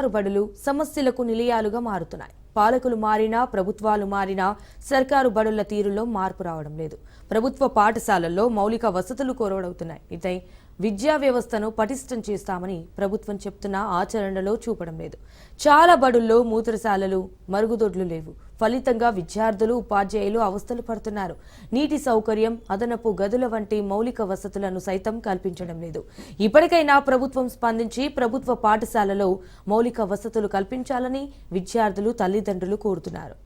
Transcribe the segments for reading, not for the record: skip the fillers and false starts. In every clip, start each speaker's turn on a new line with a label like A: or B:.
A: సర్కారు బడులు సమస్యలకు నిలయాలుగా మారుతున్నాయి. పాలకులు మారినా ప్రభుత్వాలు మారినా సర్కారు బడుల తీరులో మార్పు రావడం లేదు. ప్రభుత్వ పాఠశాలల్లో మౌలిక వసతులు కొరవడవుతున్నాయి. ఇదే విద్యా వ్యవస్థను పటిష్టం చేస్తామని ప్రభుత్వం చెప్తున్నా ఆచరణలో చూపడం లేదు. చాలా బడుల్లో మూత్రశాలలు, మరుగుదొడ్లు లేవు. ఫలితంగా విద్యార్థులు, ఉపాధ్యాయులు అవస్థలు పడుతున్నారు. నీటి సౌకర్యం, అదనపు గదుల వంటి మౌలిక వసతులను సైతం కల్పించడం లేదు. ఇప్పటికైనా ప్రభుత్వం స్పందించి ప్రభుత్వ పాఠశాలలో మౌలిక వసతులు కల్పించాలని విద్యార్థులు, తల్లిదండ్రులు కోరుతున్నారు.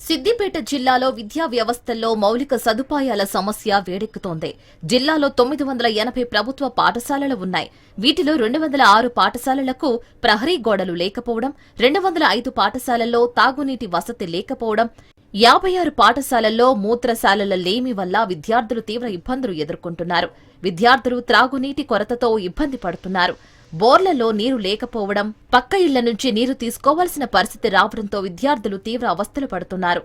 B: సిద్దిపేట జిల్లాలో విద్యా వ్యవస్థల్లో మౌలిక సదుపాయాల సమస్య వేడెక్కుతోంది. జిల్లాలో 980 ప్రభుత్వ పాఠశాలలు ఉన్నాయి. వీటిలో 206 పాఠశాలలకు ప్రహరీ గోడలు లేకపోవడం, 205 పాఠశాలల్లో తాగునీటి వసతి లేకపోవడం, 56 పాఠశాలల్లో మూత్రశాలల లేమి వల్ల విద్యార్థులు తీవ్ర ఇబ్బందులు ఎదుర్కొంటున్నారు. విద్యార్థులు త్రాగునీటి కొరతతో ఇబ్బంది పడుతున్నారు. బోర్లలో నీరు లేకపోవడం, పక్క ఇళ్ల నుంచి నీరు తీసుకోవాల్సిన పరిస్థితి రావడంతో విద్యార్థులు తీవ్ర అవస్థలు పడుతున్నారు.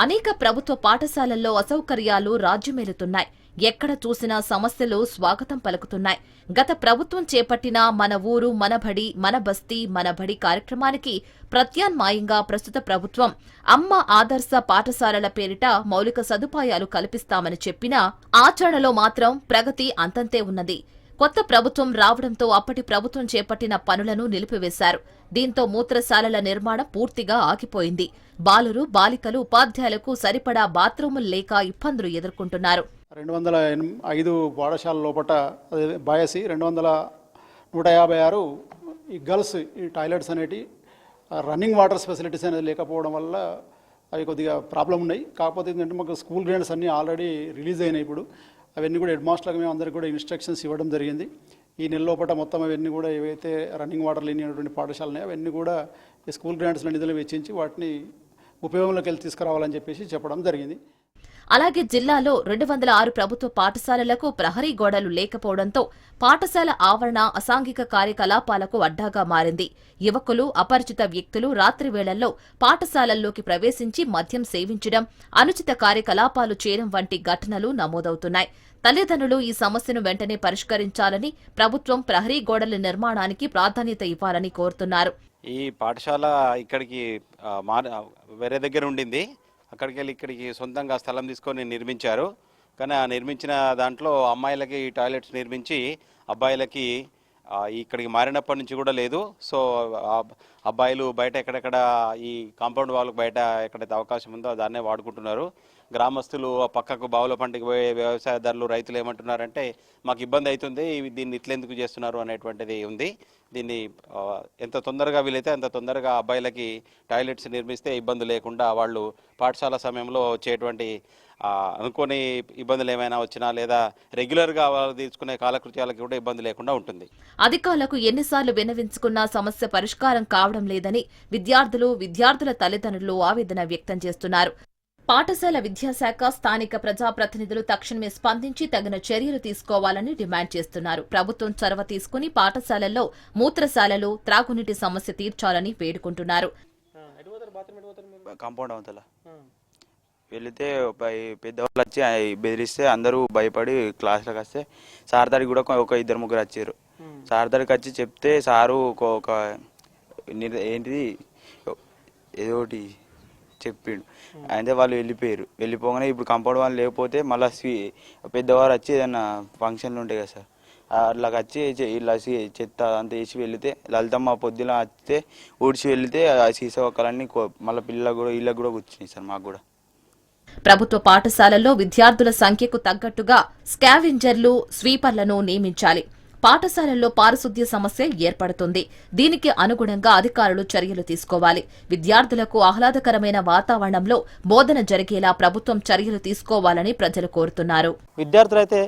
B: అనేక ప్రభుత్వ పాఠశాలల్లో అసౌకర్యాలు రాజ్యమేలుతున్నాయి. ఎక్కడ చూసినా సమస్యలు స్వాగతం పలుకుతున్నాయి. గత ప్రభుత్వం చేపట్టిన మన ఊరు మన బడి, మన బస్తీ మన బడి కార్యక్రమానికి ప్రత్యామ్నాయంగా ప్రస్తుత ప్రభుత్వం అమ్మ ఆదర్శ పాఠశాలల పేరిట మౌలిక సదుపాయాలు కల్పిస్తామని చెప్పినా ఆచరణలో మాత్రం ప్రగతి అంతంతే ఉన్నది. కొత్త ప్రభుత్వం రావడంతో అప్పటి ప్రభుత్వం చేపట్టిన పనులను నిలిపివేశారు. దీంతో మూత్రశాలల నిర్మాణం పూర్తిగా ఆగిపోయింది. బాలురు, బాలికలు, ఉపాధ్యాయులకు సరిపడా బాత్రూములు లేక ఇబ్బందులు ఎదుర్కొంటున్నారు.
C: 205 పాఠశాల లోపల బాయసి 156 ఈ గర్ల్స్ ఈ టాయిలెట్స్ అనేటి రన్నింగ్ వాటర్ ఫెసిలిటీస్ అనేది లేకపోవడం వల్ల అవి కొద్దిగా ప్రాబ్లం ఉన్నాయి. కాకపోతే ఏంటంటే మాకు స్కూల్ గ్రాంట్స్ అన్నీ ఆల్రెడీ రిలీజ్ అయినాయి. ఇప్పుడు అవన్నీ కూడా హెడ్ మాస్టర్లకు మేము అందరికీ కూడా ఇన్స్ట్రక్షన్స్ ఇవ్వడం జరిగింది. ఈ నెల లోపల మొత్తం అవన్నీ కూడా ఏవైతే రన్నింగ్ వాటర్ లేనిటువంటి పాఠశాలలు ఉన్నాయో అవన్నీ కూడా ఈ స్కూల్ గ్రాంట్స్లో నిధులు వెచ్చించి వాటిని ఉపయోగంలోకి వెళ్ళి తీసుకురావాలని చెప్పేసి చెప్పడం జరిగింది.
B: అలాగే జిల్లాలో 206 ప్రభుత్వ పాఠశాలలకు ప్రహరీ గోడలు లేకపోవడంతో పాఠశాల ఆవరణ అసాంఘిక కార్యకలాపాలకు అడ్డాగా మారింది. యువకులు, అపరిచిత వ్యక్తులు రాత్రి వేళల్లో పాఠశాలల్లోకి ప్రవేశించి మద్యం సేవించడం, అనుచిత కార్యకలాపాలు చేయడం వంటి ఘటనలు నమోదవుతున్నాయి. తల్లిదండ్రులు ఈ సమస్యను వెంటనే పరిష్కరించాలని, ప్రభుత్వం ప్రహరీ గోడల నిర్మాణానికి ప్రాధాన్యత ఇవ్వాలని కోరుతున్నారు.
D: ఈ పాఠశాల ఇక్కడికి వేరే దగ్గర ఉండింది. అక్కడికి వెళ్ళి ఇక్కడికి సొంతంగా స్థలం తీసుకొని నిర్మించారు. కానీ ఆ నిర్మించిన దాంట్లో అమ్మాయిలకి టాయిలెట్స్ నిర్మించి అబ్బాయిలకి ఇక్కడికి మారినప్పటి నుంచి కూడా లేదు. సో అబ్బాయిలు బయట ఎక్కడెక్కడ ఈ కాంపౌండ్ వాళ్ళకు బయట ఎక్కడైతే అవకాశం ఉందో దాన్నే వాడుకుంటున్నారు. గ్రామస్తులు పక్కకు బావుల పంటికి పోయే వ్యవసాయదారులు, రైతులు ఏమంటున్నారంటే మాకు ఇబ్బంది అవుతుంది, దీన్ని ఇట్లెందుకు చేస్తున్నారు అనేటువంటిది ఉంది. దీన్ని ఎంత తొందరగా వీలైతే అంత తొందరగా అబ్బాయిలకి టాయిలెట్స్ నిర్మిస్తే ఇబ్బంది లేకుండా వాళ్ళు పాఠశాల సమయంలో వచ్చేటువంటి అనుకోని ఇబ్బందులు ఏమైనా వచ్చినా లేదా రెగ్యులర్గా వాళ్ళు తీసుకునే కాలకృత్యాలకు కూడా ఇబ్బంది లేకుండా ఉంటుంది.
B: అధికారులకు ఎన్నిసార్లు విన్నవించుకున్నా సమస్య పరిష్కారం కావడం లేదని విద్యార్థుల తల్లిదండ్రులు ఆవేదన వ్యక్తం చేస్తున్నారు. పాఠశాల విద్యాశాఖ, స్థానిక ప్రజాప్రతినిధులు తక్షణమే స్పందించి తగిన చర్యలు తీసుకోవాలని డిమాండ్ చేస్తున్నారు. ప్రభుత్వం చొరవ తీసుకుని పాఠశాలల్లో మూత్రశాలలు, త్రాగునీటి సమస్య తీర్చాలని వేడుకుంటున్నారు.
E: కాంపౌండ్ అవతల వెళితే పెద్దవాళ్ళు వచ్చి బెదిరిస్తే అందరూ భయపడి క్లాసులకు వస్తే సార్ దగ్గరికి కూడా ఒక 2-3 వచ్చారు. సార్ దగ్గరికి వచ్చి చెప్తే సారు ఒక ఏంటిది ఏదో ఒకటి చెప్పిండు. అయితే వాళ్ళు వెళ్ళిపోగానే ఇప్పుడు కాంపౌండ్ వాళ్ళు లేకపోతే మళ్ళీ పెద్దవారు వచ్చి ఏదైనా ఫంక్షన్లు ఉంటాయి కదా సార్, అట్లా వచ్చి ఇలా చెత్త అంతా వేసి వెళితే లలితమ్మ పొద్దున వస్తే ఊడ్చి వెళితే ఆ సీసా ఒక్కలన్నీ మళ్ళీ పిల్లలకు కూడా వీళ్ళకి కూడా కూర్చున్నాయి సార్. మాకు కూడా
B: ప్రభుత్వ పాఠశాలల్లో విద్యార్థుల సంఖ్యకు తగ్గట్టుగా స్కావెంజర్లు, స్వీపర్లను నియమించాలి. పాఠశాలల్లో పారిశుద్ధ్య సమస్య ఏర్పడుతుంది. దీనికి అనుగుణంగా అధికారులు చర్యలు తీసుకోవాలి. విద్యార్థులకు ఆహ్లాదకరమైన వాతావరణంలో బోధన జరిగేలా ప్రభుత్వం చర్యలు తీసుకోవాలని ప్రజలు కోరుతున్నారు.
F: విద్యార్థులైతే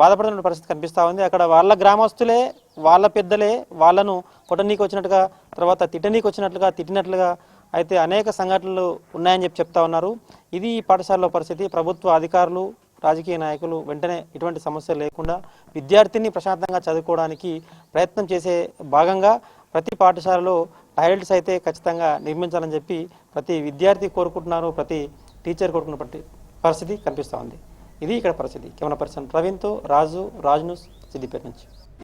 F: బాధపడుతున్న పరిస్థితి కనిపిస్తా ఉంది. అక్కడ వాళ్ళ గ్రామస్తులే, వాళ్ళ పెద్దలే వాళ్ళను కొట్టనీకి వచ్చినట్టుగా, తర్వాత తిట్టినట్లుగా అయితే అనేక సంఘటనలు ఉన్నాయని చెప్తా ఉన్నారు. ఇది ఈ పాఠశాలలో పరిస్థితి. ప్రభుత్వ అధికారులు, రాజకీయ నాయకులు వెంటనే ఇటువంటి సమస్యలు లేకుండా విద్యార్థిని ప్రశాంతంగా చదువుకోవడానికి ప్రయత్నం చేసే భాగంగా ప్రతి పాఠశాలలో టాయిలెట్స్ అయితే ఖచ్చితంగా నిర్మించాలని చెప్పి ప్రతి విద్యార్థి కోరుకుంటున్నారు, ప్రతి టీచర్ కొడుకున్న పరిస్థితి కనిపిస్తూ ఉంది. ఇది ఇక్కడ పరిస్థితి. కెమెరా పర్సన్ ప్రవీణ్తో రాజు, రాజ్ న్యూస్, సిద్దిపేట నుంచి.